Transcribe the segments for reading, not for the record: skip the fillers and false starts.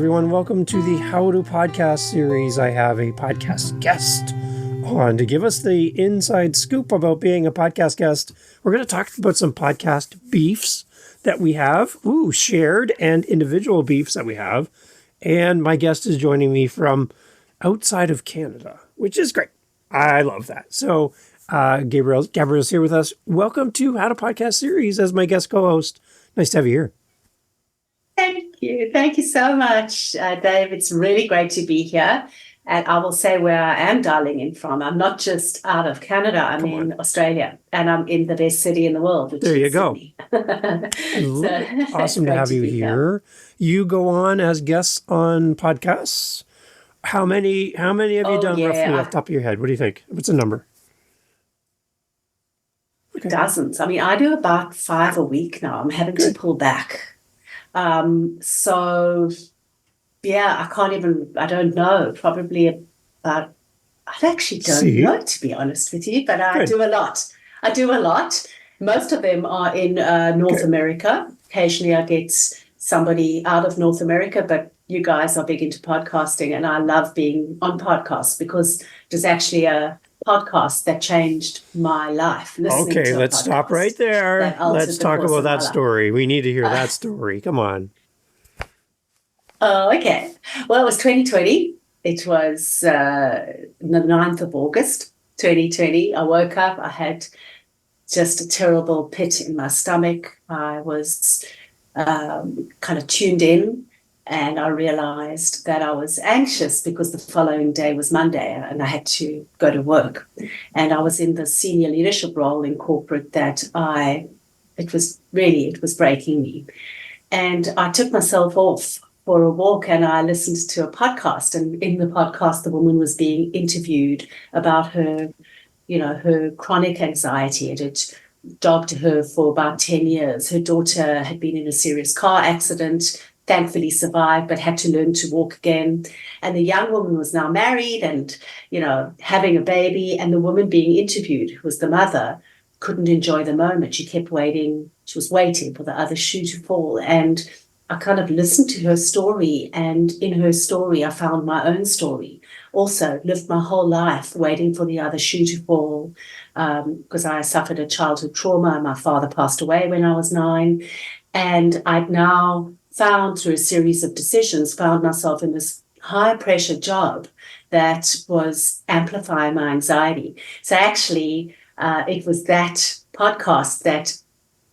everyone. Welcome to the How to Podcast series. I have a podcast guest on to give us the inside scoop about being a podcast guest. We're going to talk about some podcast beefs that we have, shared and individual beefs that we have. And my guest is joining me from outside of Canada, which is great. I love that. So Gabrielle's here with us. Welcome to How to Podcast series as my guest co-host. Nice to have you here. Thank you. Thank you so much, Dave. It's really great to be here. And I will say where I am dialing in from. I'm not just out of Canada. I'm in Australia, and I'm in the best city in the world, which there you is go. Sydney. Awesome to have you here. You go on as guests on podcasts. How many have you done roughly off the top of your head? What do you think? What's the number? Okay. Dozens. I mean, I do about 5 a week now. I'm having to pull back. I don't know, probably about, I actually don't know, to be honest with you, but I do a lot. Most of them are in North America. Occasionally I get somebody out of North America, but you guys are big into podcasting, and I love being on podcasts because there's actually a podcast that changed my life. Okay, let's stop right there. Let's talk about that story. We need to hear that story. Come on. Oh, okay. Well, it was 2020. It was the 9th of August, 2020. I woke up. I had just a terrible pit in my stomach. I was kind of tuned in, and I realized that I was anxious because the following day was Monday and I had to go to work. And I was in the senior leadership role in corporate that it was breaking me. And I took myself off for a walk and I listened to a podcast. And in the podcast, the woman was being interviewed about her chronic anxiety. It had dogged her for about 10 years. Her daughter had been in a serious car accident, thankfully survived, but had to learn to walk again. And the young woman was now married and, having a baby. And the woman being interviewed, who was the mother, couldn't enjoy the moment. She kept waiting. She was waiting for the other shoe to fall. And I kind of listened to her story. And in her story, I found my own story. Also lived my whole life waiting for the other shoe to fall because I suffered a childhood trauma. My father passed away when I was 9. And I'd now found through a series of decisions, found myself in this high pressure job that was amplifying my anxiety. So actually, it was that podcast that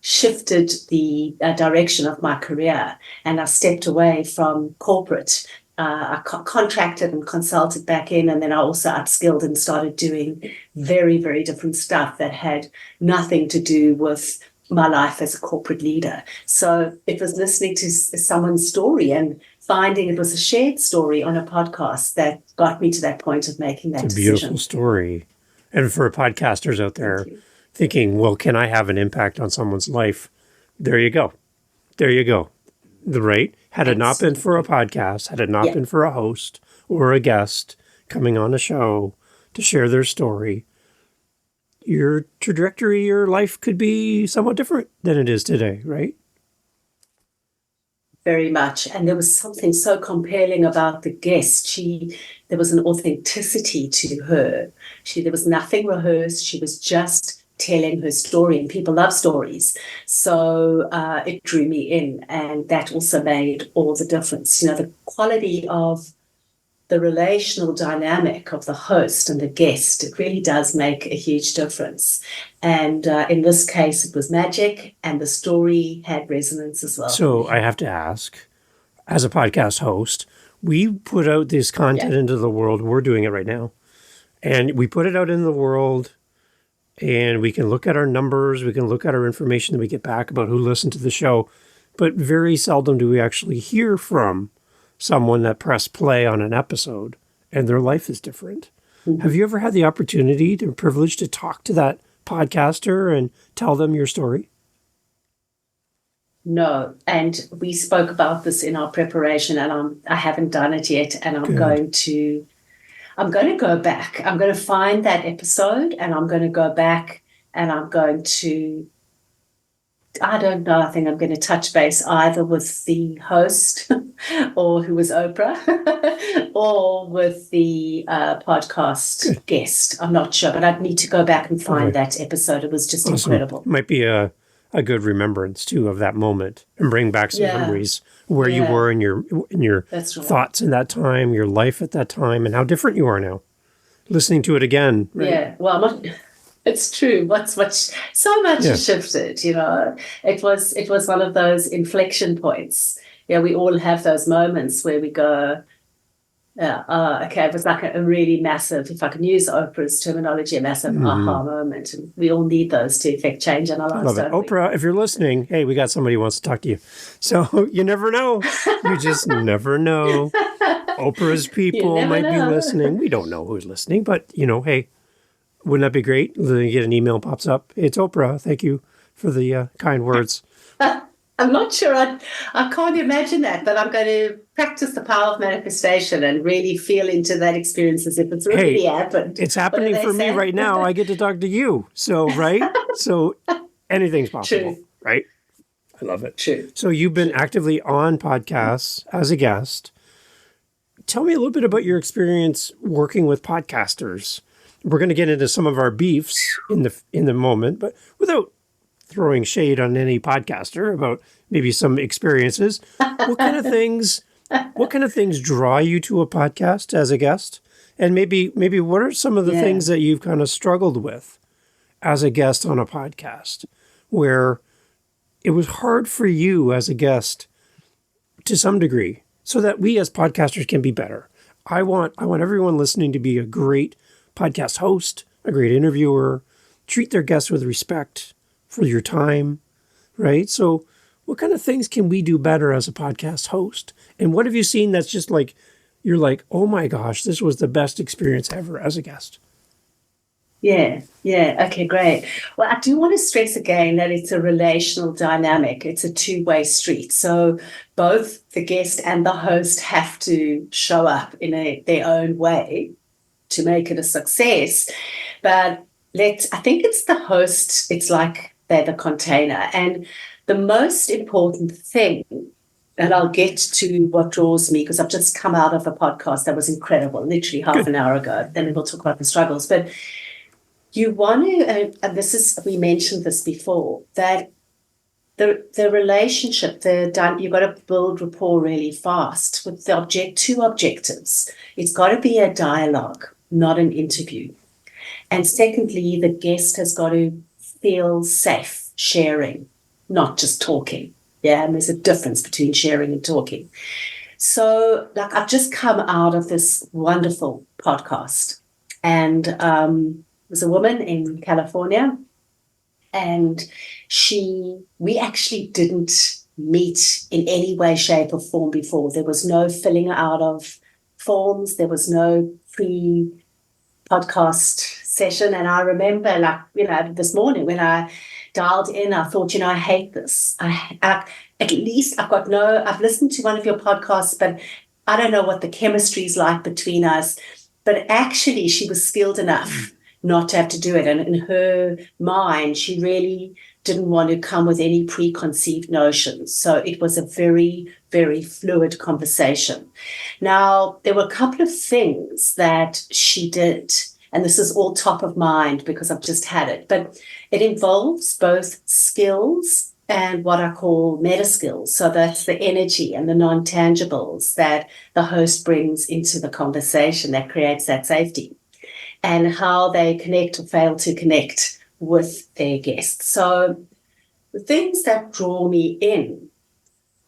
shifted the direction of my career. And I stepped away from corporate. I contracted and consulted back in, and then I also upskilled and started doing very, very different stuff that had nothing to do with my life as a corporate leader. So it was listening to someone's story and finding it was a shared story on a podcast that got me to that point of making that decision. It's a beautiful story. And for podcasters out there thinking, well, can I have an impact on someone's life? There you go. Right? Had it not been for a podcast, had it not been for a host or a guest coming on a show to share their story, your trajectory, your life could be somewhat different than it is today, right? Very much. And there was something so compelling about the guest. There was an authenticity to her. There was nothing rehearsed. She was just telling her story, and people love stories. So it drew me in, and that also made all the difference. The quality of the relational dynamic of the host and the guest, it really does make a huge difference. And in this case, it was magic, and the story had resonance as well. So I have to ask, as a podcast host, we put out this content into the world. We're doing it right now. And we put it out in the world, and we can look at our numbers. We can look at our information that we get back about who listened to the show. But very seldom do we actually hear from someone that pressed play on an episode and their life is different. Mm-hmm. Have you ever had the opportunity, the privilege to talk to that podcaster and tell them your story? No, and we spoke about this in our preparation, and I haven't done it yet, and I'm going to go back. I'm going to find that episode, and I'm going to go back, and I'm going to I don't know. I think I'm going to touch base either with the host or who was Oprah, or with the podcast guest. I'm not sure, but I'd need to go back and find that episode. It was just incredible. Might be a good remembrance too of that moment and bring back some memories where you were in your thoughts in that time, your life at that time, and how different you are now. Listening to it again. Right? Yeah, well, it's true. So much has shifted. You know, it was one of those inflection points. Yeah, we all have those moments where we go, okay, it was like a really massive, if I can use Oprah's terminology, a massive aha moment. And we all need those to effect change in our lives. I love it. Oprah, if you're listening, hey, we got somebody who wants to talk to you. So you never know. You just never know. Oprah's people might be listening. We don't know who's listening, but, hey, wouldn't that be great? You get an email pops up. It's Oprah. Thank you for the kind words. I'm not sure. I can't imagine that, but I'm going to practice the power of manifestation and really feel into that experience as if it's really happened. It's happening for me right now. I get to talk to you. So, right? So anything's possible, right? I love it. True. So you've been actively on podcasts as a guest. Tell me a little bit about your experience working with podcasters. We're going to get into some of our beefs in the moment, but without throwing shade on any podcaster about maybe some experiences. What kind of things draw you to a podcast as a guest? And maybe what are some of the things that you've kind of struggled with as a guest on a podcast where it was hard for you as a guest to some degree so that we as podcasters can be better? I want everyone listening to be a great podcast host, a great interviewer, treat their guests with respect for your time, right? So what kind of things can we do better as a podcast host? And what have you seen that's just like, you're like, oh my gosh, this was the best experience ever as a guest? Yeah. Okay, great. Well, I do want to stress again that it's a relational dynamic. It's a two-way street. So both the guest and the host have to show up in their own way to make it a success. But I think it's the host, it's like they're the container. And the most important thing, and I'll get to what draws me, because I've just come out of a podcast that was incredible, literally half an hour ago. Then we'll talk about the struggles. But you want to, and we mentioned this before, that the relationship, you've got to build rapport really fast with two objectives. It's got to be a dialogue, not an interview. And secondly, the guest has got to feel safe sharing, not just talking. Yeah, and there's a difference between sharing and talking. So, I've just come out of this wonderful podcast, and there's a woman in California, and we actually didn't meet in any way, shape, or form before. There was no filling out of forms. There was no pre-podcast session. And I remember, this morning when I dialed in, I thought, I hate this. At least I've listened to one of your podcasts, but I don't know what the chemistry is like between us. But actually, she was skilled enough not to have to do it. And in her mind, she really didn't want to come with any preconceived notions. So it was a very, very fluid conversation. Now, there were a couple of things that she did, and this is all top of mind because I've just had it, but it involves both skills and what I call meta skills. So that's the energy and the non-tangibles that the host brings into the conversation that creates that safety, and how they connect or fail to connect with their guests. So the things that draw me in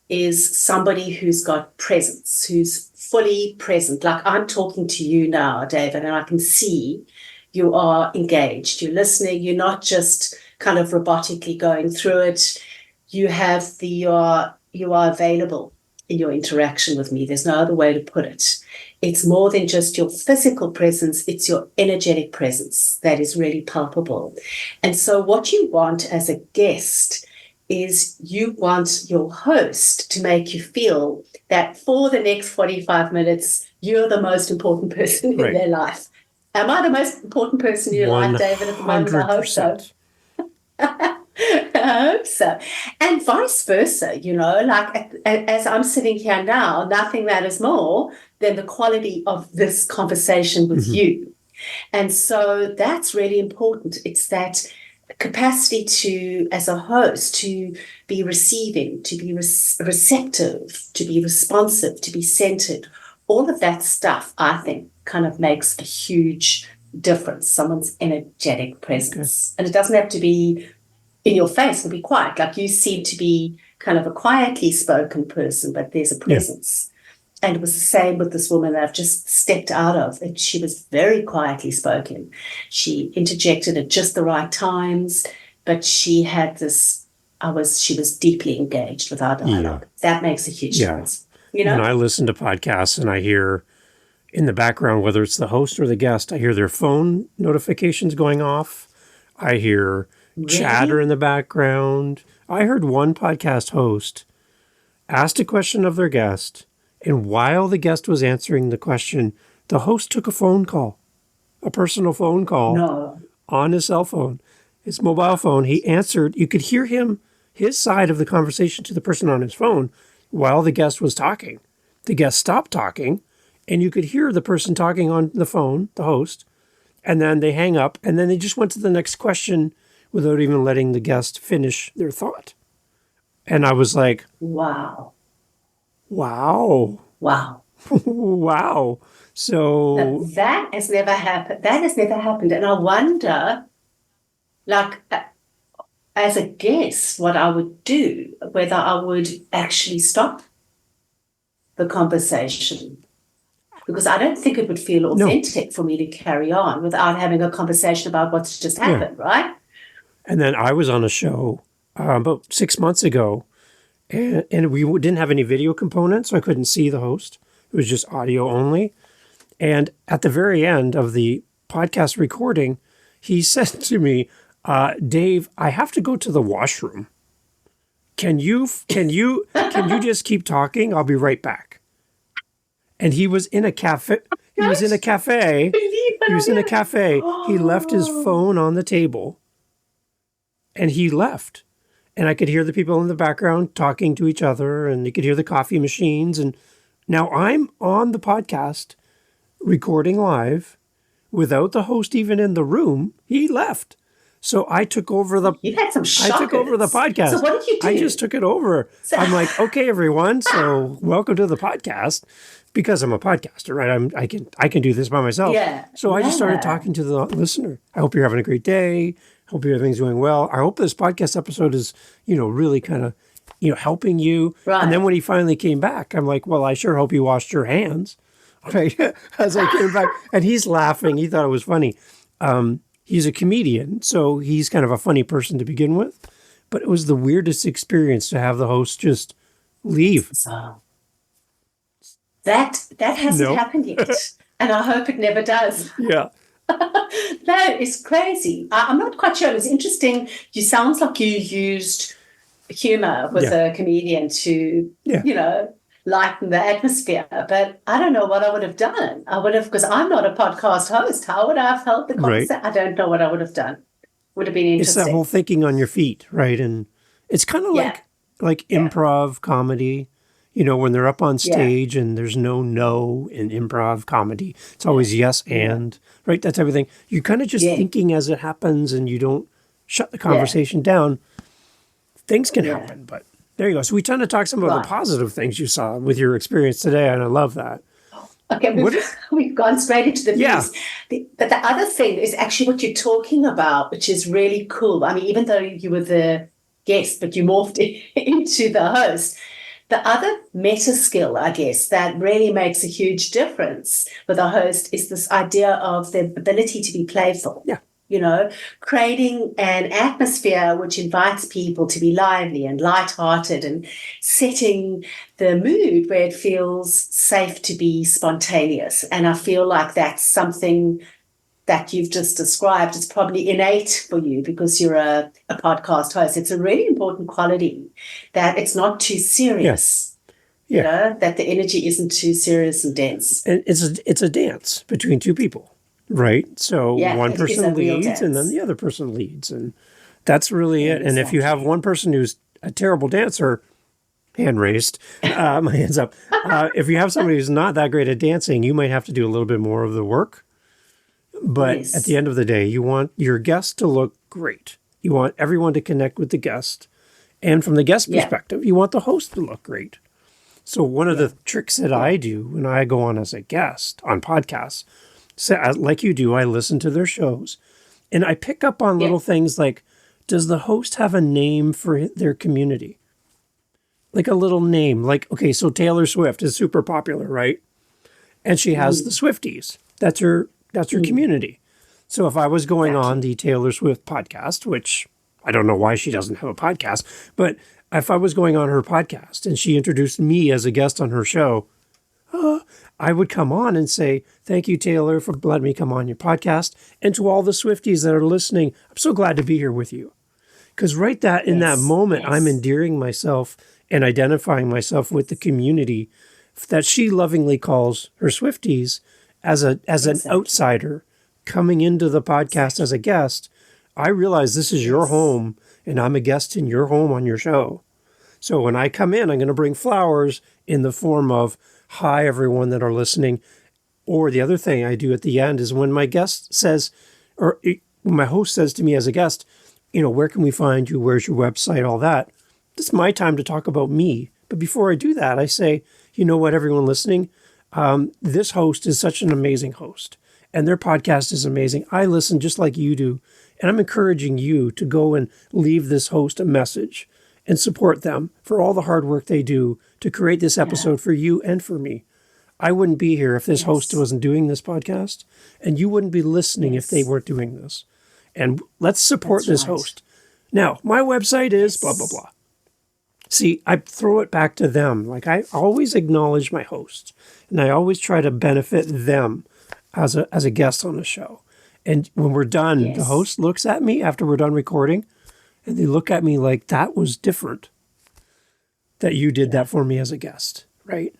is somebody who's got presence, who's fully present. Like I'm talking to you now, David, and I can see you are engaged, you're listening, you're not just kind of robotically going through it. You are available in your interaction with me. There's no other way to put it. It's more than just your physical presence, it's your energetic presence that is really palpable. And so what you want as a guest is you want your host to make you feel that for the next 45 minutes, you're the most important person in their life. Am I the most important person in your life, David, at the moment? I hope so. I hope so. And vice versa, like as I'm sitting here now, nothing matters more than the quality of this conversation with Mm-hmm. you. And so that's really important. It's that capacity to, as a host, to be receiving, to be receptive, to be responsive, to be centered. All of that stuff, I think, kind of makes a huge difference. Someone's energetic Okay. presence. And it doesn't have to be in your face, it can be quiet. Like you seem to be kind of a quietly spoken person, but there's a Yeah. presence. And it was the same with this woman that I've just stepped out of. And she was very quietly spoken. She interjected at just the right times, but she had this, she was deeply engaged with our Yeah. dialogue. That makes a huge Yeah. difference. When I listen to podcasts and I hear in the background, whether it's the host or the guest, I hear their phone notifications going off. I hear chatter Really? in the background. I heard one podcast host asked a question of their guest, and while the guest was answering the question, the host took a phone call, a personal phone call No. on his cell phone, his mobile phone. He answered. You could hear his side of the conversation to the person on his phone while the guest was talking. The guest stopped talking, and you could hear the person talking on the phone, the host, and then they hang up, and then they just went to the next question without even letting the guest finish their thought. And I was like, Wow. wow, Wow. wow. So, That has never happened. That has never happened. And I wonder, like, as a guest, what I would do, whether I would actually stop the conversation. Because I don't think it would feel no, authentic for me to carry on without having a conversation about what's just yeah. happened, right? And then I was on a show about 6 months ago, and we didn't have any video component, so I couldn't see the host. It was just audio only. And at the very end of the podcast recording, he said to me, Dave, I have to go to the washroom. Can you just keep talking? I'll be right back. And he was in a cafe. He was in a cafe. He was in a cafe. He left his phone on the table and he left. And I could hear the people in the background talking to each other, and you could hear the coffee machines. And now I'm on the podcast recording live without the host even in the room. He left. So I took over the You had some shockers. I took over the podcast. So what did you do? I just took it over. I'm like, okay, everyone. So welcome to the podcast, because I'm a podcaster, right? I can do this by myself. Yeah. So I just started talking to the listener. I hope you're having a great day. Hope everything's going well. I hope this podcast episode is, really kind of, helping you. Right. And then when he finally came back, I'm like, well, I sure hope you washed your hands. Right. As I came back, and he's laughing. He thought it was funny. He's a comedian, so he's kind of a funny person to begin with. But it was the weirdest experience to have the host just leave. So that hasn't happened yet, and I hope it never does. Yeah. That is crazy. I'm not quite sure. It was interesting. You sounds like you used humor with a comedian to, lighten the atmosphere. But I don't know what I would have done. I would have, because I'm not a podcast host. How would I have held the conversation? Right. I don't know what I would have done. Would have been interesting. It's that whole thinking on your feet, right? And it's kind of like improv comedy. When they're up on stage and there's no in improv comedy. It's always yes and, right? That type of thing. You're kind of just thinking as it happens, and you don't shut the conversation down. Things can happen, but there you go. So we tend to talk some about the positive things you saw with your experience today, and I love that. Okay, we've gone straight into the views. But the other thing is actually what you're talking about, which is really cool. I mean, even though you were the guest, but you morphed into the host. The other meta skill, I guess, that really makes a huge difference with a host is this idea of the ability to be playful. Yeah. Creating an atmosphere which invites people to be lively and lighthearted, and setting the mood where it feels safe to be spontaneous. And I feel like that's something that you've just described. It's probably innate for you because you're a podcast host. It's a really important quality that it's not too serious. Yeah. That the energy isn't too serious and dense. And it's a dance between two people, right? So one person leads and then the other person leads. And That's really it. And if you have Exactly. one person who's a terrible dancer, hand raised, my hands up. If you have somebody who's not that great at dancing, you might have to do a little bit more of the work. But at the Yes. end of the day, you want your guest to look great. You want everyone to connect with the guest. And from the guest Yeah. perspective, you want the host to look great. So one of Yeah. the tricks that Yeah. I do when I go on as a guest on podcasts, so like you do, I listen to their shows and I pick up on Yeah. little things like, does the host have a name for their community? Like a little name, like, okay, so Taylor Swift is super popular, right? And she has the Mm, Swifties. That's her mm, community. So if I was going on exactly. the Taylor Swift podcast, which I don't know why she doesn't have a podcast, but if I was going on her podcast and she introduced me as a guest on her show, I would come on and say, thank you, Taylor, for letting me come on your podcast. And to all the Swifties that are listening, I'm so glad to be here with you. Because right that in that Yes. moment, I'm Yes. endearing myself and identifying myself with the community that she lovingly calls her Swifties as an Exactly. outsider coming into the podcast as Exactly. a guest. I realize this is your Yes. home and I'm a guest in your home on your show. So when I come in, I'm going to bring flowers in the form of, hi, everyone that are listening. Or the other thing I do at the end is when my guest says, when my host says to me as a guest, where can we find you? Where's your website? All that. This is my time to talk about me. But before I do that, I say, you know what, everyone listening, this host is such an amazing host and their podcast is amazing. I listen just like you do. And I'm encouraging you to go and leave this host a message and support them for all the hard work they do to create this Yeah. episode for you and for me. I wouldn't be here if this host Yes. wasn't doing this podcast, and you wouldn't be listening if they Yes. weren't doing this. And let's support That's this right. host. Now, my website is blah, blah, Yes. blah. See, I throw it back to them. Like I always acknowledge my hosts and I always try to benefit them as a guest on the show. And when we're done, the Yes. host looks at me after we're done recording and they look at me like that was different that you did Yeah. that for me as a guest, right?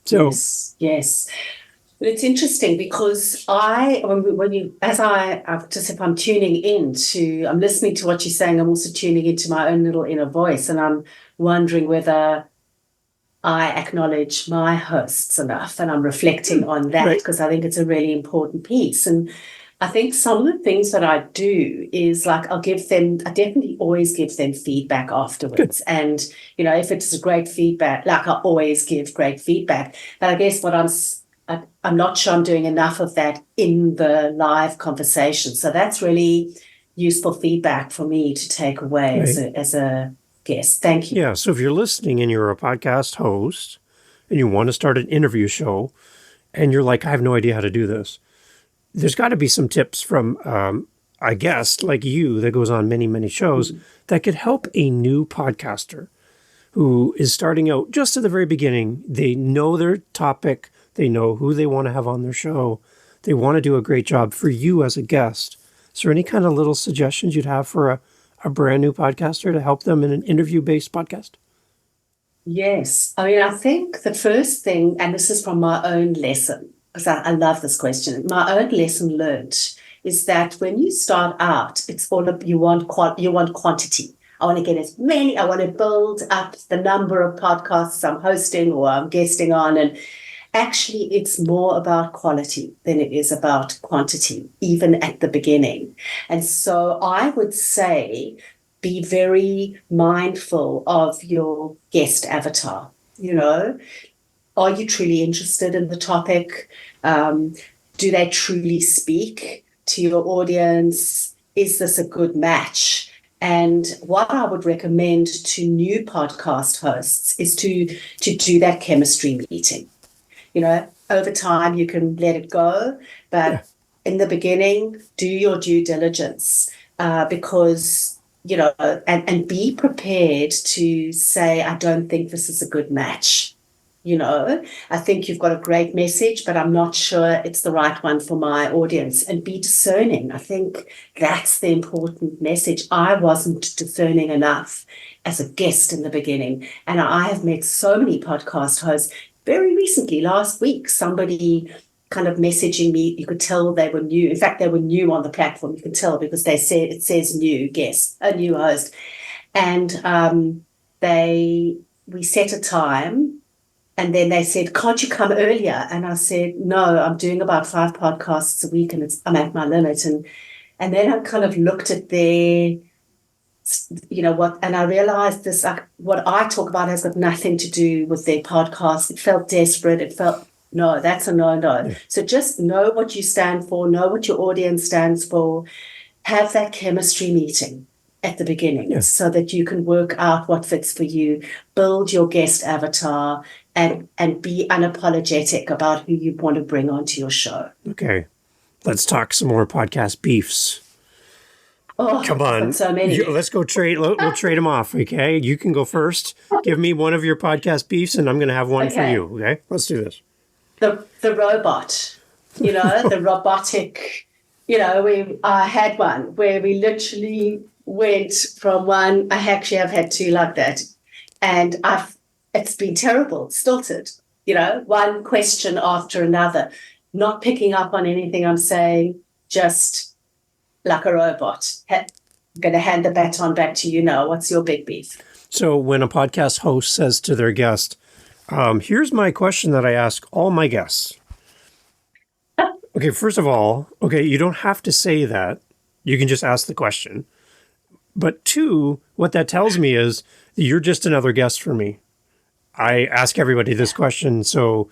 So, Yes. Yes. But it's interesting because when you, I've just, if I'm tuning into, I'm listening to what you're saying, I'm also tuning into my own little inner voice, and I'm wondering whether I acknowledge my hosts enough, and I'm reflecting on that right. because I think it's a really important piece. And I think some of the things that I do is like I definitely always give them feedback Good. afterwards. And, if it's great feedback, like I always give great feedback. But I guess I'm not sure I'm doing enough of that in the live conversation. So that's really useful feedback for me to take away as Right. a guest. Thank you. Yeah. So if you're listening and you're a podcast host and you want to start an interview show and you're like, I have no idea how to do this, there's got to be some tips from a guest like you that goes on many, many shows Mhm. that could help a new podcaster who is starting out just at the very beginning. They know their topic, they know who they want to have on their show, they want to do a great job for you as a guest. Is there any kind of little suggestions you'd have for a brand new podcaster to help them in an interview-based podcast? Yes. I mean, I think the first thing, and this is from my own lesson, because I love this question. My own lesson learned is that when you start out, it's all you want you want quantity. I want to get as many, I want to build up the number of podcasts I'm hosting or I'm guesting on. And actually, it's more about quality than it is about quantity, even at the beginning. And so I would say be very mindful of your guest avatar. Are you truly interested in the topic? Do they truly speak to your audience? Is this a good match? And what I would recommend to new podcast hosts is to do that chemistry meeting. Over time you can let it go, Yeah. but in the beginning, do your due diligence because, and be prepared to say, I don't think this is a good match. I think you've got a great message, but I'm not sure it's the right one for my audience. And be discerning. I think that's the important message. I wasn't discerning enough as a guest in the beginning. And I have met so many podcast hosts. Very recently, last week, somebody kind of messaging me. You could tell they were new. In fact, they were new on the platform. You can tell because it says new guest, a new host. And we set a time, and then they said, "Can't you come earlier?" And I said, "No, I'm doing about 5 podcasts a week, and I'm at my limit." And then I kind of looked at their, and I realized this, what I talk about has got nothing to do with their podcast. It felt desperate. It felt, no, that's a no. Yeah. So just know what you stand for, know what your audience stands for, have that chemistry meeting at the beginning so that you can work out what fits for you, build your guest avatar, and be unapologetic about who you want to bring onto your show. Okay. Let's talk some more podcast beefs. Oh, come on! Got so many. Let's go trade. We'll trade them off. Okay, you can go first. Give me one of your podcast beefs, and I'm going to have one for you. Okay, let's do this. The robot, the robotic. I had one where we literally went from one. I actually have had 2 like that, and it's been terrible, stilted. One question after another, not picking up on anything I'm saying, just like a robot. I'm going to hand the baton back to you now. What's your big beef? So when a podcast host says to their guest, here's my question that I ask all my guests. Okay, first of all, you don't have to say that. You can just ask the question. But 2, what that tells me is that you're just another guest for me. I ask everybody this question, so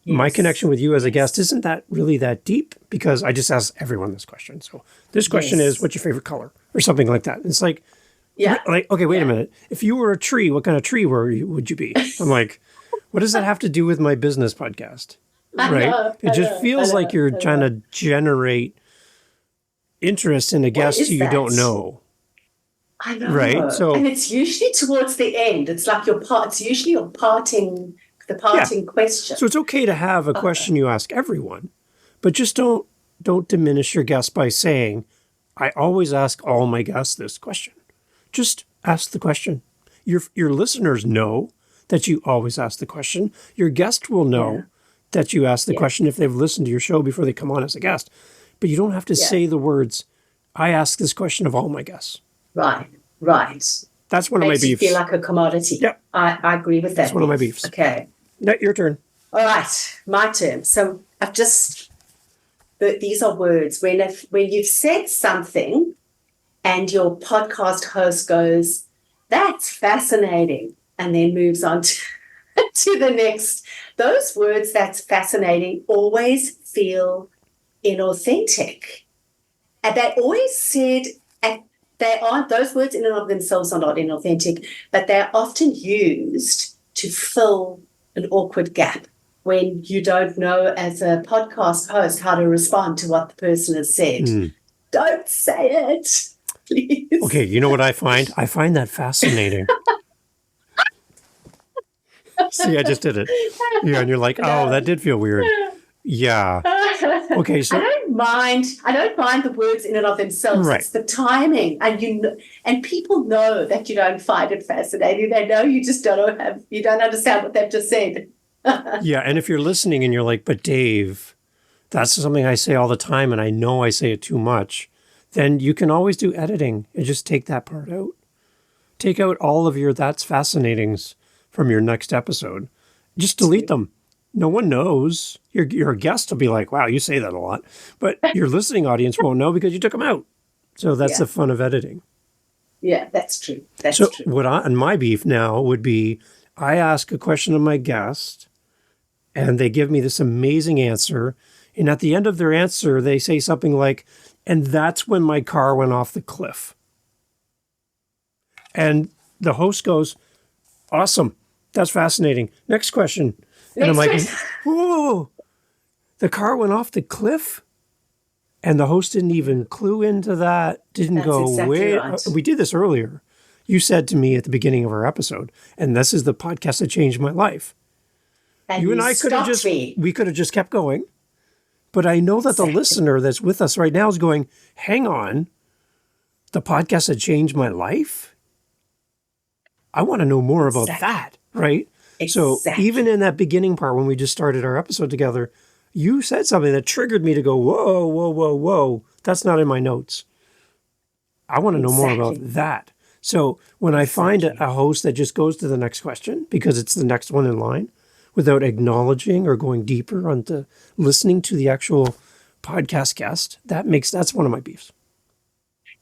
my connection with you as a guest isn't that really that deep because I just ask everyone this question. So this question is, what's your favorite color? Or something like that. It's like, okay, wait a minute. If you were a tree, what kind of tree would you be? I'm like, what does that have to do with my business podcast? Right? It just feels like you're trying to generate interest in a guest you don't know. I know. Right? So, and it's usually towards the end. It's like it's usually your parting question. So it's okay to have a question you ask everyone, but just don't diminish your guest by saying, I always ask all my guests this question. Just ask the question. Your listeners know that you always ask the question. Your guest will know that you ask the question if they've listened to your show before they come on as a guest. But you don't have to say the words, I ask this question of all my guests. Right. That's one of my beefs. Makes you feel like a commodity. Yeah. I agree with that. That's one of my beefs. Okay. No, your turn. All right, my turn. So these are words. When you've said something and your podcast host goes, "That's fascinating," and then moves on to the next, those words, "that's fascinating," always feel inauthentic. And they always said, those words in and of themselves are not inauthentic, but they're often used to fill an awkward gap when you don't know as a podcast host how to respond to what the person has said. Don't say it, please. Okay, you know what I find? I find that fascinating. See, I just did it. Yeah, and you're like, oh, that did feel weird. Yeah. Okay, so I don't mind the words in and of themselves. Right. It's the timing, and people know that you don't find it fascinating. They know you just don't understand what they've just said. Yeah, and if you're listening and you're like, but Dave, that's something I say all the time, and I know I say it too much, then you can always do editing and just take that part out. Take out all of your "that's fascinatings" from your next episode. Just delete them. No one knows. Your guest will be like, wow, you say that a lot. But your listening audience won't know because you took them out. So that's the fun of editing. Yeah, that's true. That's true. So and my beef now would be, I ask a question of my guest and they give me this amazing answer. And at the end of their answer, they say something like, and that's when my car went off the cliff. And the host goes, awesome. That's fascinating. Next question. And I'm like, whoa, the car went off the cliff? And the host didn't even clue into that, didn't That's go, exactly wait, right. We did this earlier. You said to me at the beginning of our episode, and this is the podcast that changed my life. And you and I could have we could have just kept going. But I know that the listener that's with us right now is going, hang on, the podcast that changed my life? I want to know more about that, right? Exactly. So even in that beginning part when we just started our episode together, you said something that triggered me to go, whoa, whoa, whoa, whoa. That's not in my notes. I want to know more about that. So when I find a host that just goes to the next question because it's the next one in line without acknowledging or going deeper onto listening to the actual podcast guest, that's one of my beefs.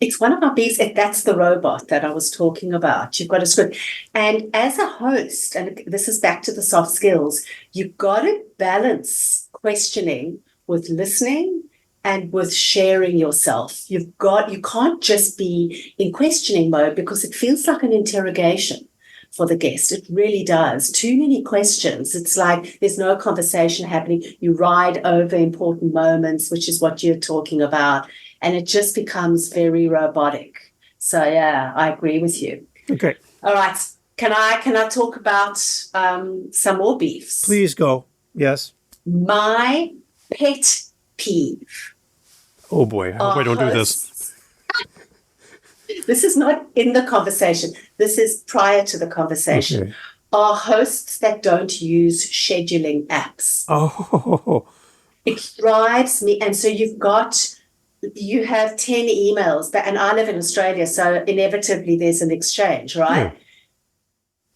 It's one of our beefs. That's the robot that I was talking about. You've got a script. And as a host, and this is back to the soft skills, you've got to balance questioning with listening and with sharing yourself. You can't just be in questioning mode because it feels like an interrogation for the guest. It really does. Too many questions. It's like there's no conversation happening. You ride over important moments, which is what you're talking about. And it just becomes very robotic. So, yeah, I agree with you. Okay. All right. Can I talk about some more beefs? Please go. Yes. My pet peeve. Oh, boy. I hope I don't do this. This is not in the conversation. This is prior to the conversation. Okay. Are hosts that don't use scheduling apps. Oh. It drives me. And so you have 10 emails, and I live in Australia, so inevitably there's an exchange, right? Yeah.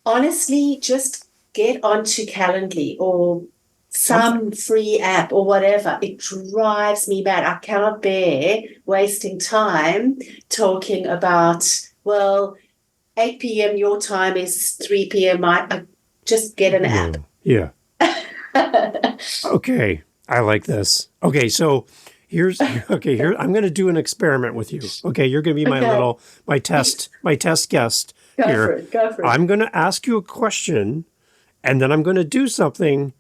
Honestly, just get onto Calendly or some free app or whatever. It drives me mad. I cannot bear wasting time talking about, 8 p.m. your time is 3 p.m. I just get an app. Yeah. Okay. I like this. Okay. So here, I'm going to do an experiment with you. Okay. You're going to be my test guest here. Go for it. I'm going to ask you a question and then I'm going to do something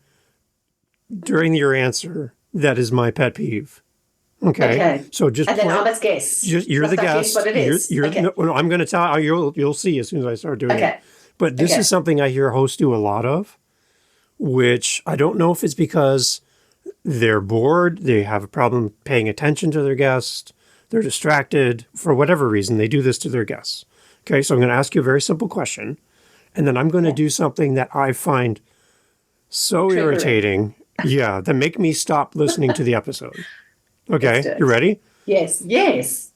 during your answer that is my pet peeve. Okay. So just and then I must guess. You're the guest. What it is. No, I'm going to tell you'll see as soon as I start doing it. But this is something I hear hosts do a lot of, which I don't know if it's because they're bored, they have a problem paying attention to their guest, they're distracted, for whatever reason, they do this to their guests. Okay, so I'm going to ask you a very simple question, and then I'm going to do something that I find so irritating, that make me stop listening to the episode. Okay, you ready? Yes.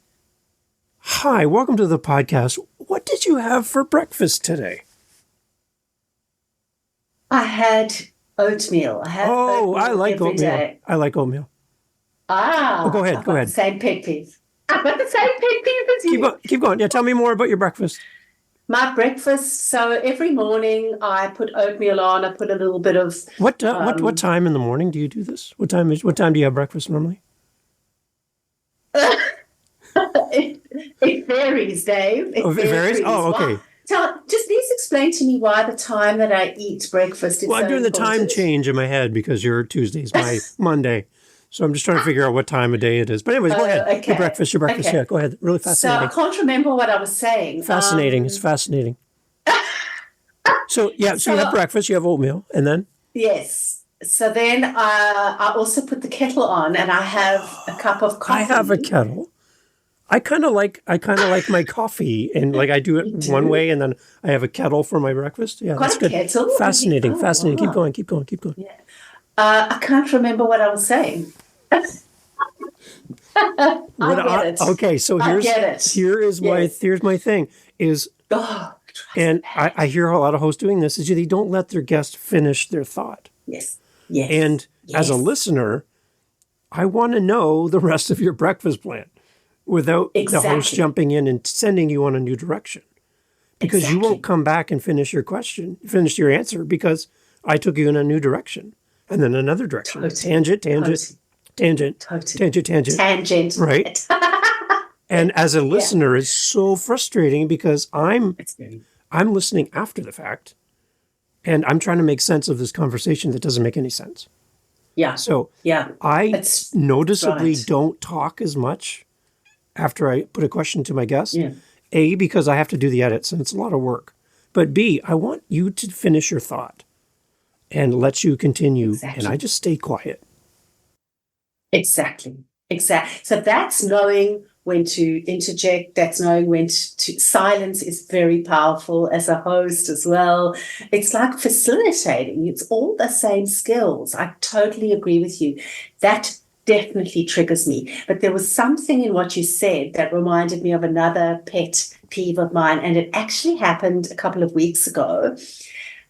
Hi, welcome to the podcast. What did you have for breakfast today? I had oatmeal. I like oatmeal. I like oatmeal. Go ahead. Same pet peeve. I've got the same pet peeve as you. Keep going. Yeah, tell me more about your breakfast. My breakfast. So every morning I put oatmeal on. I put a little bit of what time in the morning do you do this? What time do you have breakfast normally? It varies, Dave. It varies. Oh, okay. Just please explain to me why the time that I eat breakfast is I'm doing the time change in my head because your Tuesday's my Monday. So I'm just trying to figure out what time of day it is. But anyways, go ahead. Okay. Your breakfast. Okay. Yeah, go ahead. Really fascinating. So I can't remember what I was saying. Fascinating. It's fascinating. So you have breakfast, you have oatmeal, and then? Yes. So then I also put the kettle on and I have a cup of coffee. I have a kettle. I kind of like my coffee, and like I do it one way, and then I have a kettle for my breakfast. Yeah, that's good. Kettle? Fascinating. Keep going. Yeah. I can't remember what I was saying. Okay, so here's my thing is, and I hear a lot of hosts doing this, is they don't let their guest finish their thought. Yes. And as a listener, I want to know the rest of your breakfast plan without the host jumping in and sending you on a new direction. Because you won't come back and finish your answer because I took you in a new direction and then another direction. Tangent. Right? And as a listener, it's so frustrating because I'm listening after the fact and I'm trying to make sense of this conversation that doesn't make any sense. Yeah. So I noticeably don't talk as much after I put a question to my guest. Yeah. A, because I have to do the edits and it's a lot of work. But B, I want you to finish your thought and let you continue. And I just stay quiet. Exactly. So that's knowing when to interject. That's knowing when to silence is very powerful as a host as well. It's like facilitating. It's all the same skills. I totally agree with you. That definitely triggers me. But there was something in what you said that reminded me of another pet peeve of mine, and it actually happened a couple of weeks ago.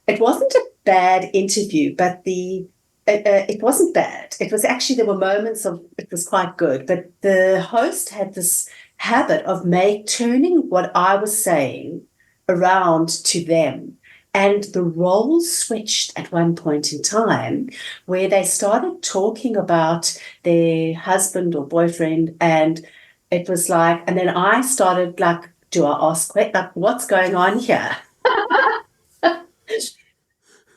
It wasn't a bad interview, but it wasn't bad. It was actually, there were moments of it was quite good, but the host had this habit of turning what I was saying around to them. And the roles switched at one point in time where they started talking about their husband or boyfriend. And it was like, and then I started like, do I ask, like, what's going on here?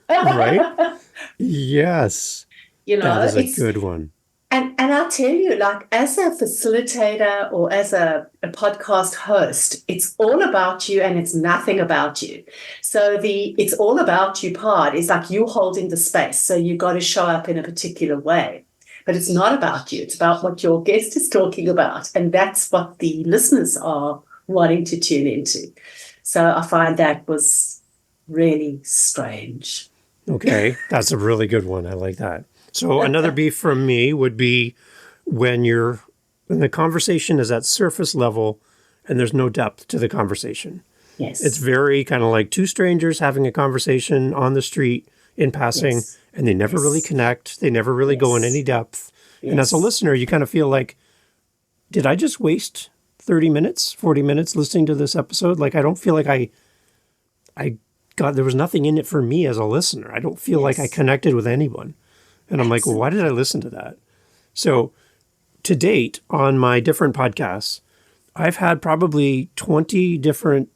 Right? Yes. You That know, is a good one. and I'll tell you, like, as a facilitator or as a podcast host, it's all about you and it's nothing about you. So the it's all about you part is like you holding the space. So you got to show up in a particular way. But it's not about you. It's about what your guest is talking about. And that's what the listeners are wanting to tune into. So I find that was really strange. Okay, that's a really good one. I like that. So another beef from me would be when the conversation is at surface level and there's no depth to the conversation. Yes. It's very kind of like two strangers having a conversation on the street in passing, Yes. and they never really Yes. connect. They never really go in Yes. any depth. And as a Yes. listener, you kind of feel like, did I just waste 30 minutes, 40 minutes listening to this episode? Like, I don't feel like I got, there was nothing in it for me as a listener. I don't feel like I Yes. connected with anyone. And I'm like, well, why did I listen to that? So to date on my different podcasts, I've had probably 20 different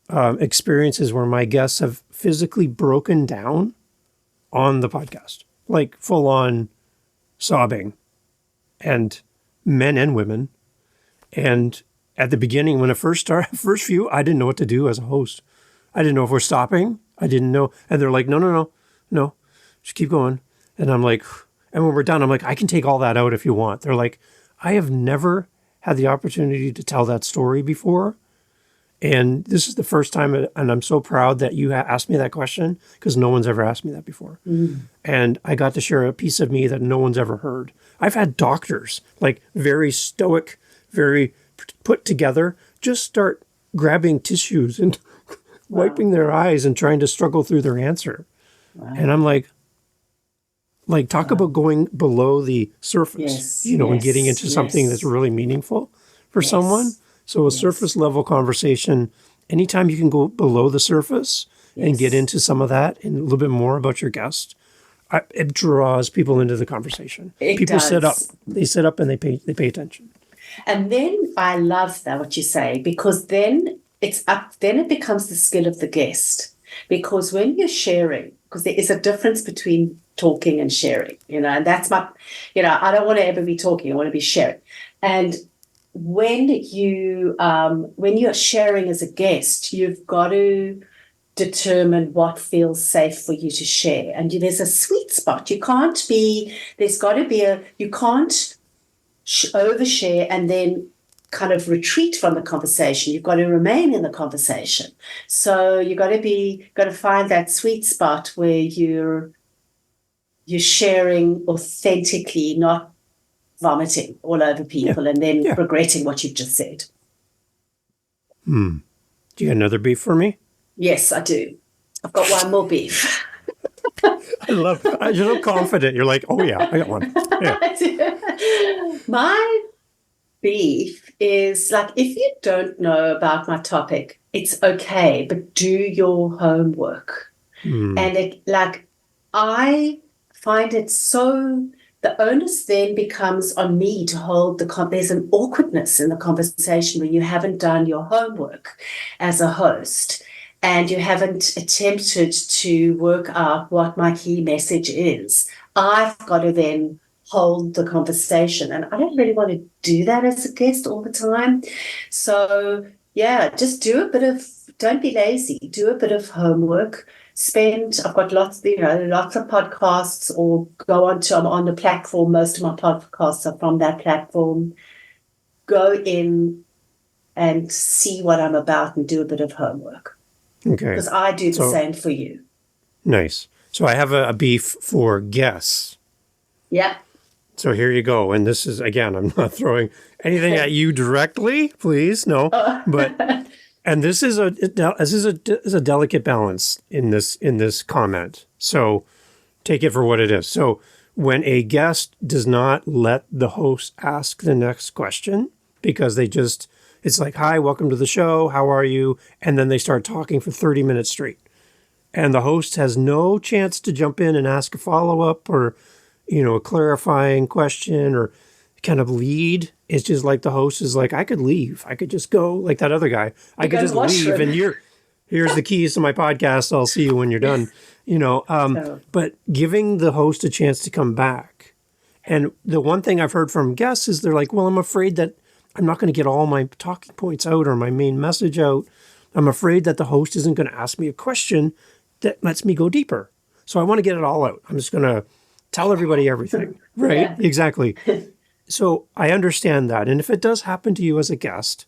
experiences where my guests have physically broken down on the podcast, like full on sobbing, and men and women. And at the beginning, when it first started, first few, I didn't know what to do as a host. I didn't know if we're stopping. I didn't know. And they're like, no, just keep going. And I'm like, and when we're done, I'm like, I can take all that out if you want. They're like, I have never had the opportunity to tell that story before. And this is the first time, and I'm so proud that you asked me that question because no one's ever asked me that before. And I got to share a piece of me that no one's ever heard. I've had doctors, like very stoic, very put together, just start grabbing tissues and wiping their eyes and trying to struggle through their answer. Wow. And I'm like talk about going below the surface, Yes, and getting yes, into something yes. that's really meaningful for Yes. someone. So a Yes. surface level conversation, anytime you can go below the surface and get Yes. into some of that and a little bit more about your guest, it draws people into the conversation. It People sit up, does. they sit up and they pay attention. And then I love that what you say, because then then it becomes the skill of the guest. Because when you're sharing, because there is a difference between talking and sharing, and that's my, I don't want to ever be talking, I want to be sharing. And when you're sharing as a guest, you've got to determine what feels safe for you to share. And there's a sweet spot. You can't overshare and then kind of retreat from the conversation. You've got to remain in the conversation. So you've got to find that sweet spot where you're sharing authentically, not vomiting all over people and then regretting what you've just said. Do you got another beef for me? Yes, I do. I've got one more beef. I love it. You're so confident. You're like, oh yeah, I got one. Yeah. My beef is like, if you don't know about my topic, it's okay, but do your homework. And I find it so, the onus then becomes on me to hold there's an awkwardness in the conversation when you haven't done your homework as a host and you haven't attempted to work out what my key message is. I've got to then hold the conversation, and I don't really want to do that as a guest all the time. So just don't be lazy, do a bit of homework. I've got lots of podcasts, or I'm on the platform. Most of my podcasts are from that platform. go in and see what I'm about and do a bit of homework. Okay. Because I do the same for you. Nice. So I have a beef for guests. Yeah. So here you go. And this is, again, I'm not throwing anything at you directly, please. No. But, and this is a delicate balance in this comment. So take it for what it is. So when a guest does not let the host ask the next question because it's like, hi, welcome to the show. How are you? And then they start talking for 30 minutes straight. And the host has no chance to jump in and ask a follow-up or, a clarifying question or kind of lead. It's just like the host is like, I could leave. I could just go like that other guy. I could just leave and here's the keys to my podcast. I'll see you when you're done. But giving the host a chance to come back. And the one thing I've heard from guests is they're like, well, I'm afraid that I'm not going to get all my talking points out or my main message out. I'm afraid that the host isn't going to ask me a question that lets me go deeper. So I want to get it all out. I'm just going to tell everybody everything. Right? Yeah. Exactly. So I understand that. And if it does happen to you as a guest,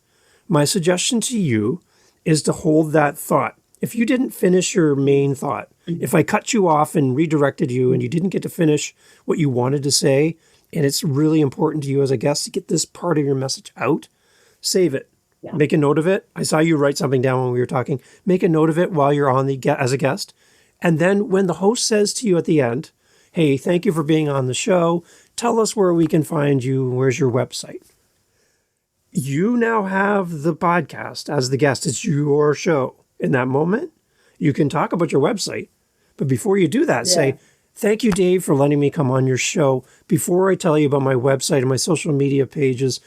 my suggestion to you is to hold that thought. If you didn't finish your main thought, if I cut you off and redirected you and you didn't get to finish what you wanted to say, and it's really important to you as a guest to get this part of your message out, save it. Yeah. Make a note of it. I saw you write something down when we were talking. Make a note of it while you're on as a guest. And then when the host says to you at the end, hey, thank you for being on the show. Tell us where we can find you. Where's your website? You now have the podcast as the guest. It's your show. In that moment, you can talk about your website. But before you do that, say, thank you, Dave, for letting me come on your show. Before I tell you about my website and my social media pages,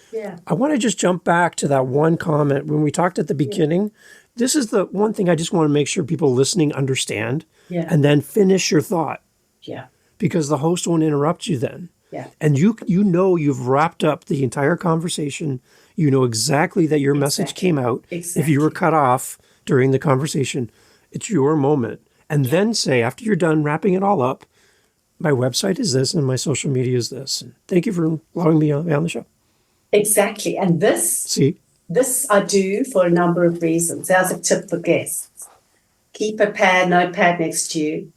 I want to just jump back to that one comment. When we talked at the beginning, this is the one thing I just want to make sure people listening understand. And then finish your thought. Because the host won't interrupt you then. And you've wrapped up the entire conversation. You know exactly that your message came out. If you were cut off during the conversation, it's your moment. And then say, after you're done wrapping it all up, my website is this and my social media is this. And thank you for allowing me on the show. Exactly. And this I do for a number of reasons. As a tip for guests, keep a notepad next to you.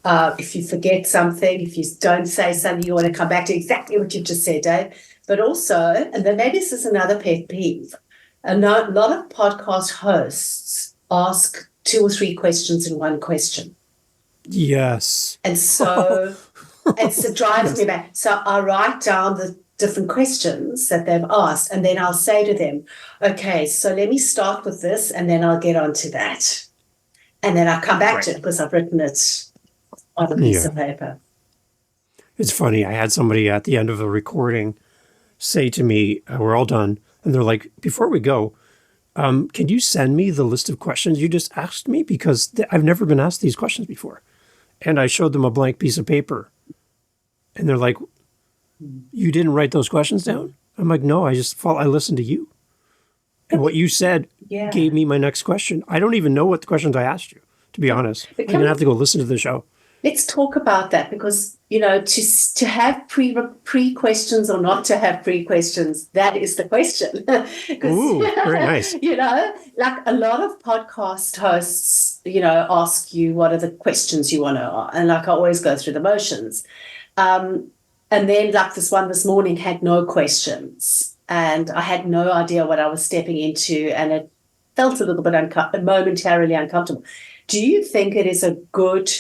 If you forget something, if you don't say something, you want to come back to exactly what you just said, Dave. But also, and then maybe this is another pet peeve, a lot of podcast hosts ask 2 or 3 questions in one question. Yes. And so it drives me back. So I write down the different questions that they've asked, and then I'll say to them, okay, so let me start with this, and then I'll get onto that. And then I'll come back to it because I've written it on a piece of paper. It's funny. I had somebody at the end of the recording say to me, we're all done. And they're like, before we go, can you send me the list of questions you just asked me? Because I've never been asked these questions before. And I showed them a blank piece of paper. And they're like, you didn't write those questions down? I'm like, no, I listened to you. And what you said gave me my next question. I don't even know what the questions I asked you, to be honest. I'm going to have to go listen to the show. Let's talk about that because, to have pre-questions or not to have pre-questions, that is the question. Ooh, very nice. Like a lot of podcast hosts, ask you what are the questions you want to, and like I always go through the motions. And then like this one this morning had no questions and I had no idea what I was stepping into and it felt a little bit momentarily uncomfortable. Do you think it is a good,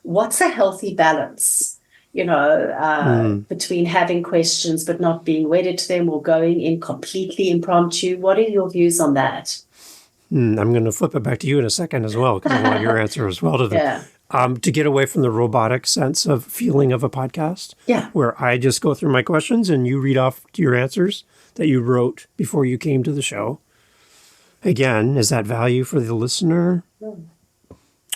what's a healthy balance, between having questions but not being wedded to them or going in completely impromptu? What are your views on that? I'm going to flip it back to you in a second as well, because I want your answer as well to them. To get away from the robotic sense of feeling of a podcast, where I just go through my questions and you read off your answers that you wrote before you came to the show. Again, is that value for the listener?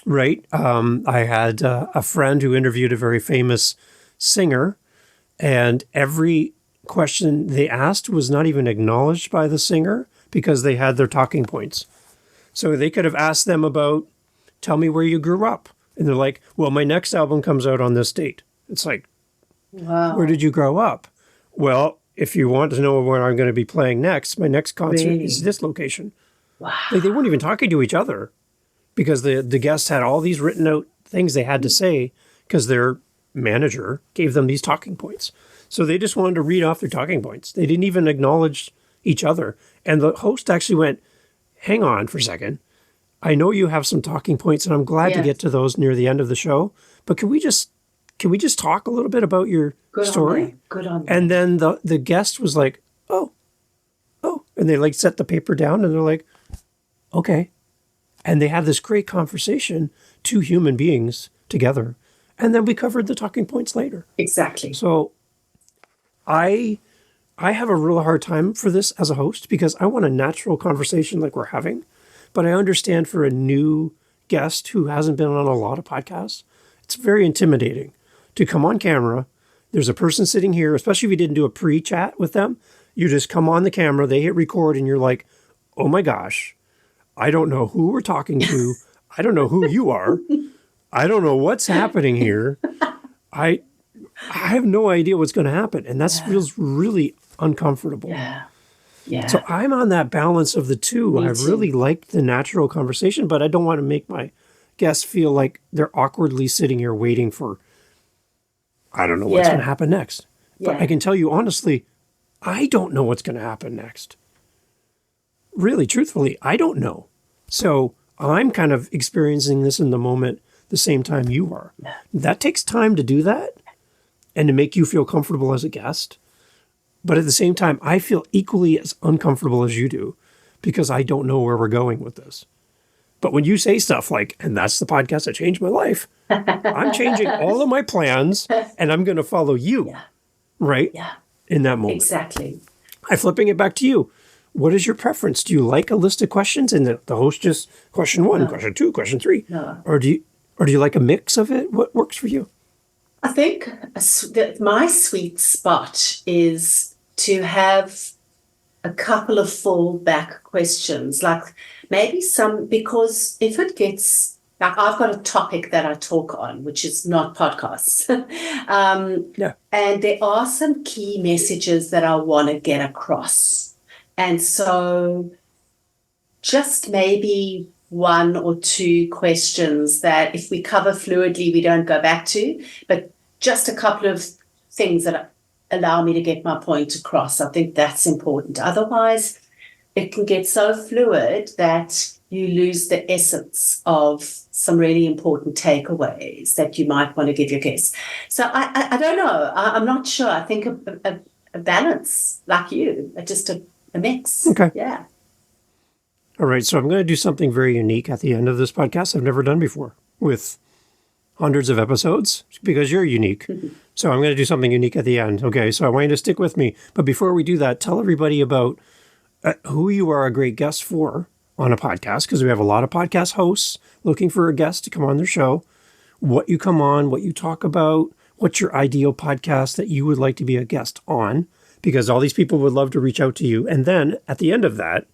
Right. I had a friend who interviewed a very famous singer, and every question they asked was not even acknowledged by the singer because they had their talking points. So they could have asked them about, tell me where you grew up. And they're like, well, my next album comes out on this date. It's like, wow. Where did you grow up? Well, if you want to know where I'm going to be playing next, my next concert Really? is this location. Wow. Like, they weren't even talking to each other because the guests had all these written out things they had to say because their manager gave them these talking points. So they just wanted to read off their talking points. They didn't even acknowledge each other. And the host actually went, hang on for a second. I know you have some talking points, and I'm glad to get to those near the end of the show. But can we just talk a little bit about your story? Good on them. And then the guest was like, oh, and they like set the paper down, and they're like, okay. And they had this great conversation, two human beings together. And then we covered the talking points later. Exactly. So I have a real hard time for this as a host because I want a natural conversation like we're having. But I understand for a new guest who hasn't been on a lot of podcasts, it's very intimidating to come on camera. There's a person sitting here, especially if you didn't do a pre-chat with them. You just come on the camera, they hit record, and you're like, oh my gosh, I don't know who we're talking to. I don't know who you are. I don't know what's happening here. I have no idea what's going to happen. And that feels really uncomfortable. Yeah. Yeah. So I'm on that balance of the two. I really like the natural conversation, but I don't want to make my guests feel like they're awkwardly sitting here waiting for, I don't know what's going to happen next. But I can tell you honestly, I don't know what's going to happen next. Really, truthfully, I don't know. So I'm kind of experiencing this in the moment the same time you are. That takes time to do that and to make you feel comfortable as a guest. But at the same time, I feel equally as uncomfortable as you do because I don't know where we're going with this. But when you say stuff like, and that's the podcast that changed my life, I'm changing all of my plans and I'm going to follow you, right? Yeah. In that moment. Exactly. I'm flipping it back to you. What is your preference? Do you like a list of questions and the host just question one, question two, question three? No. Or do you like a mix of it? What works for you? I think my sweet spot is to have a couple of fallback questions, like maybe some, because if it gets, like I've got a topic that I talk on, which is not podcasts. And there are some key messages that I want to get across. And so just maybe one or two questions that if we cover fluidly, we don't go back to, but just a couple of things that allow me to get my point across. I think that's important. Otherwise, it can get so fluid that you lose the essence of some really important takeaways that you might want to give your guests. So I don't know. I'm not sure. I think a balance like you, just a mix. Okay. Yeah. All right. So I'm going to do something very unique at the end of this podcast I've never done before with hundreds of episodes because you're unique. So I'm going to do something unique at the end. Okay. So I want you to stick with me. But before we do that, tell everybody about who you are a great guest for on a podcast, because we have a lot of podcast hosts looking for a guest to come on their show, what you come on, what you talk about, what's your ideal podcast that you would like to be a guest on, because all these people would love to reach out to you. And then at the end of that,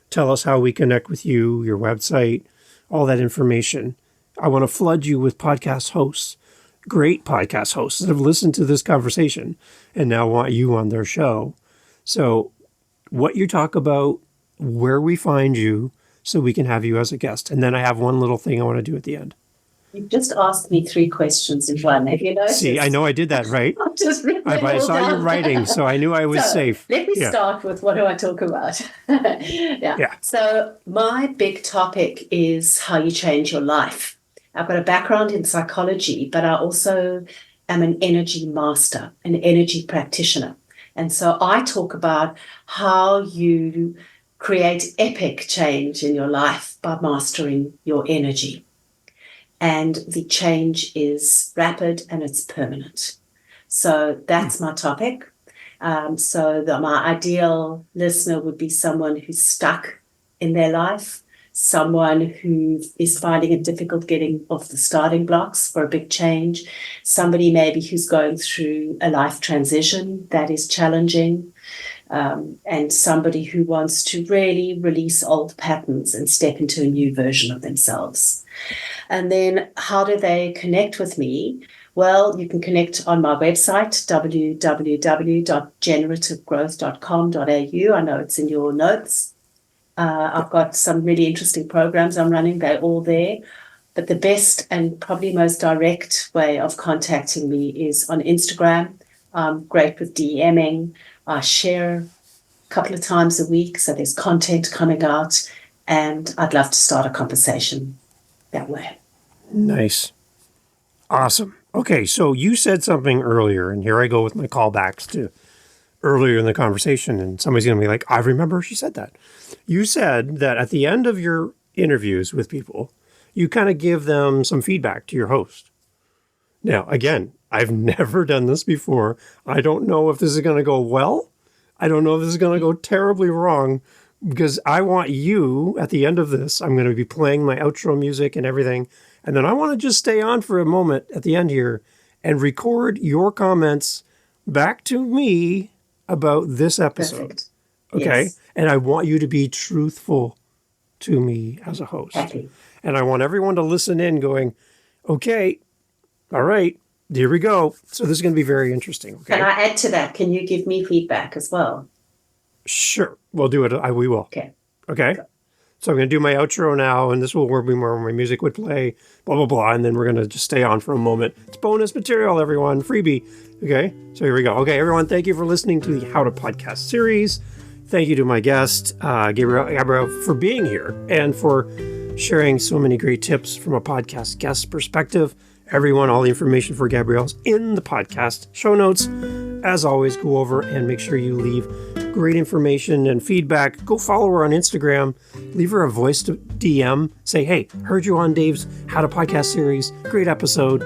tell us how we connect with you, your website, all that information. I want to flood you with podcast hosts, great podcast hosts that have listened to this conversation and now want you on their show. So what you talk about, where we find you, so we can have you as a guest. And then I have one little thing I want to do at the end. You've just asked me 3 questions in one. Have you noticed? See, I know I did that, right? I saw you writing, so I knew I was safe. Let me start with what do I talk about? So my big topic is how you change your life. I've got a background in psychology, but I also am an energy master, an energy practitioner. And so I talk about how you create epic change in your life by mastering your energy. And the change is rapid and it's permanent. So that's my topic. My ideal listener would be someone who's stuck in their life, someone who is finding it difficult getting off the starting blocks for a big change, somebody maybe who's going through a life transition that is challenging, and somebody who wants to really release old patterns and step into a new version of themselves. And then how do they connect with me? Well, you can connect on my website, www.generativegrowth.com.au. I know it's in your notes. I've got some really interesting programs I'm running. They're all there. But the best and probably most direct way of contacting me is on Instagram. I'm great with DMing. I share a couple of times a week, so there's content coming out, and I'd love to start a conversation that way. Nice. Awesome. Okay, so you said something earlier, and here I go with my callbacks to earlier in the conversation, and somebody's going to be like, I remember she said that. You said that at the end of your interviews with people, you kind of give them some feedback to your host. Now, again, I've never done this before. I don't know if this is going to go well. I don't know if this is going to go terribly wrong, because I want you, at the end of this, I'm going to be playing my outro music and everything, and then I want to just stay on for a moment at the end here and record your comments back to me about this episode. Perfect. Okay? Yes. And I want you to be truthful to me as a host. Happy. And I want everyone to listen in going, okay, all right, here we go. So this is going to be very interesting. Okay? Can I add to that? Can you give me feedback as well? Sure. We'll do it. We will. Okay. Okay? So I'm going to do my outro now, and this will be where my music would play, blah, blah, blah. And then we're going to just stay on for a moment. It's bonus material, everyone. Freebie. Okay? So here we go. Okay, everyone, thank you for listening to the How to Podcast series. Thank you to my guest, Gabrielle, for being here and for sharing so many great tips from a podcast guest perspective. Everyone, all the information for Gabrielle's in the podcast show notes. As always, go over and make sure you leave great information and feedback. Go follow her on Instagram. Leave her a voice DM. Say, hey, heard you on Dave's How to Podcast series. Great episode.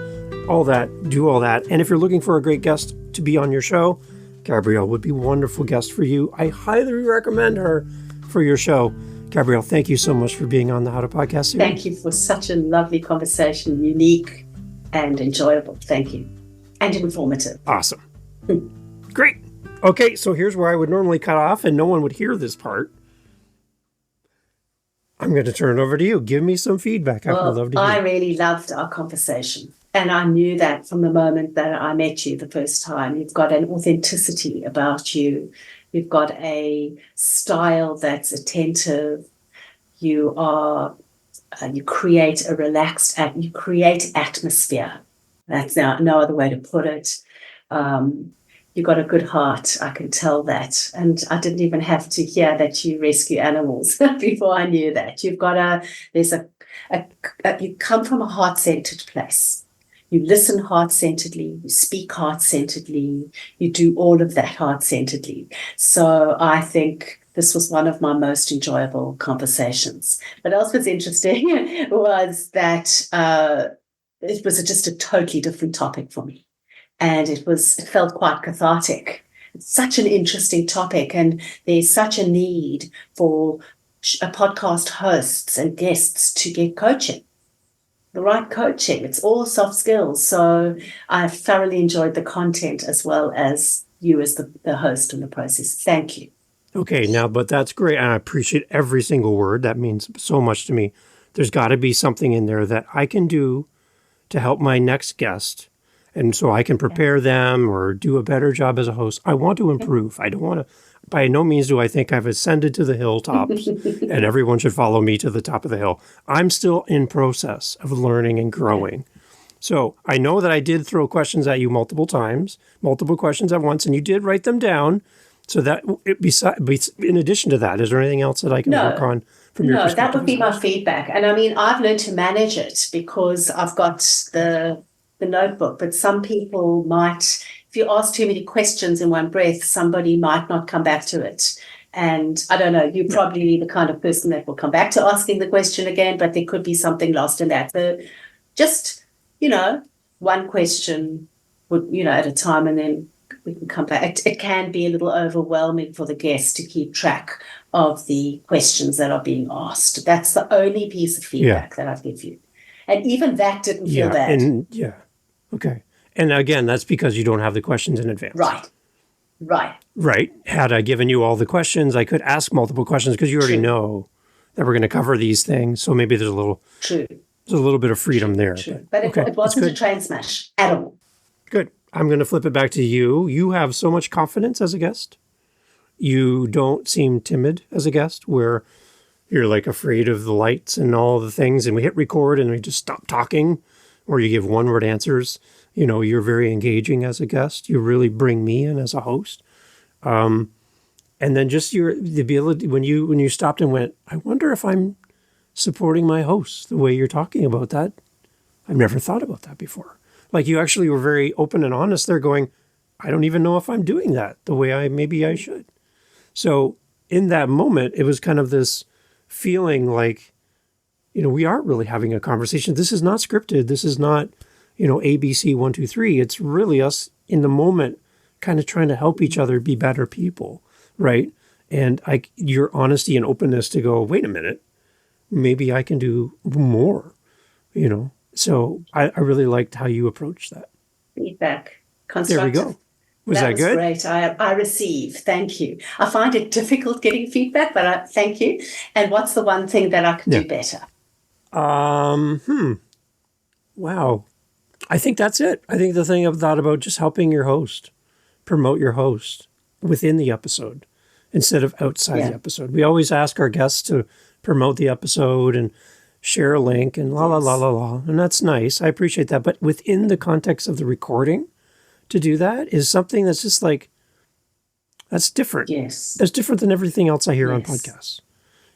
All that. Do all that. And if you're looking for a great guest to be on your show, Gabrielle would be a wonderful guest for you. I highly recommend her for your show. Gabrielle, thank you so much for being on the How to Podcast series. Thank you for such a lovely conversation, unique and enjoyable. Thank you. And informative. Awesome. Great. Okay, so here's where I would normally cut off and no one would hear this part. I'm going to turn it over to you. Give me some feedback. I would love to hear. I really loved our conversation. And I knew that from the moment that I met you the first time. You've got an authenticity about you. You've got a style that's attentive. You create a relaxed, you create atmosphere. That's no other way to put it. You've got a good heart. I can tell that. And I didn't even have to hear that you rescue animals before I knew that. You come from a heart-centered place. You listen heart-centeredly, you speak heart-centeredly, you do all of that heart-centeredly. So I think this was one of my most enjoyable conversations. What else was interesting was that it was just a totally different topic for me. And it felt quite cathartic. It's such an interesting topic, and there's such a need for podcast hosts and guests to get coaching. The right coaching. It's all soft skills. So I thoroughly enjoyed the content as well as you as the host in the process. Thank you. Okay, now, but that's great. And I appreciate every single word. That means so much to me. There's got to be something in there that I can do to help my next guest. And so I can prepare them or do a better job as a host. I want to improve. I don't want to, by no means do I think I've ascended to the hilltops and everyone should follow me to the top of the hill. I'm still in process of learning and growing. So I know that I did throw questions at you multiple times, multiple questions at once, and you did write them down. So that, in addition to that, is there anything else that I can work on from your perspective? No, that would be my feedback. And I mean, I've learned to manage it because I've got the notebook, but some people might, if you ask too many questions in one breath, somebody might not come back to it. And I don't know, you're probably the kind of person that will come back to asking the question again, but there could be something lost in that. So just, one question would, at a time, and then we can come back. It can be a little overwhelming for the guest to keep track of the questions that are being asked. That's the only piece of feedback that I give you. And even that didn't feel bad. Okay. And again, that's because you don't have the questions in advance. Right. Right. Right. Had I given you all the questions, I could ask multiple questions because you already True. know that we're going to cover these things. So maybe there's a little bit of freedom there. True. But okay, it wasn't a train smash at all. Good. I'm going to flip it back to you. You have so much confidence as a guest. You don't seem timid as a guest, where you're like afraid of the lights and all the things, and we hit record and we just stop talking, or you give one-word answers. You know, you're very engaging as a guest. You really bring me in as a host. And then just the ability, when you stopped and went, I wonder if I'm supporting my host the way you're talking about that. I've never thought about that before. Like, you actually were very open and honest there, going, I don't even know if I'm doing that the way maybe I should. So in that moment, it was kind of this feeling like, you know, we are really having a conversation. This is not scripted. This is not, you know, ABC 1, 2, 3. It's really us in the moment kind of trying to help each other be better people, right? And your honesty and openness to go, wait a minute, maybe I can do more, you know? So I really liked how you approached that. Feedback. Constructive. There we go. Was that good? Great. I receive. Thank you. I find it difficult getting feedback, but thank you. And what's the one thing that I could do better? Wow. I think that's it. I think the thing I've thought about, just helping your host, promote your host within the episode instead of outside the episode. We always ask our guests to promote the episode and share a link and la, la, la, la, la. And that's nice. I appreciate that. But within the context of the recording, to do that is something that's just like, that's different. Yes. That's different than everything else I hear on podcasts.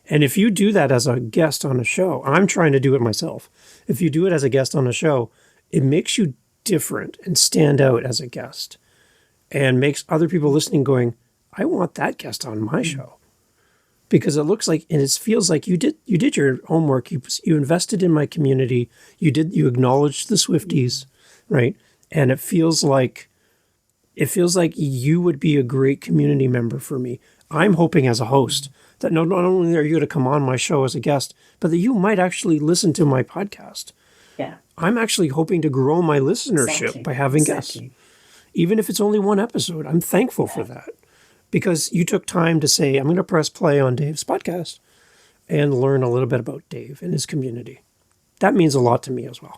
And if you do that as a guest on a show, I'm trying to do it myself. If you do it as a guest on a show, it makes you different and stand out as a guest, and makes other people listening going, I want that guest on my show. Because it looks like, and it feels like you did your homework. You invested in my community. You acknowledged the Swifties, right? And it feels like you would be a great community member for me. I'm hoping as a host that not only are you going to come on my show as a guest, but that you might actually listen to my podcast. Yeah. I'm actually hoping to grow my listenership by having guests. Even if it's only one episode, I'm thankful for that. Because you took time to say, I'm going to press play on Dave's podcast and learn a little bit about Dave and his community. That means a lot to me as well.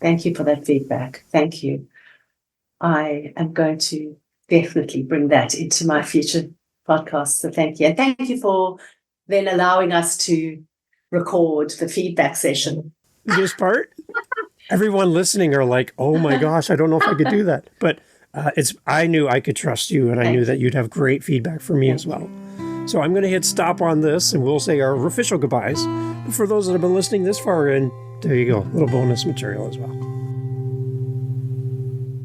Thank you for that feedback. Thank you. I am going to definitely bring that into my future podcasts. So thank you. And thank you for then allowing us to record the feedback session. This part, everyone listening are like, oh my gosh, I don't know if I could do that. But I knew I could trust you, and I knew that you'd have great feedback for me as well. So I'm going to hit stop on this, and we'll say our official goodbyes. But for those that have been listening this far in, there you go, a little bonus material as well.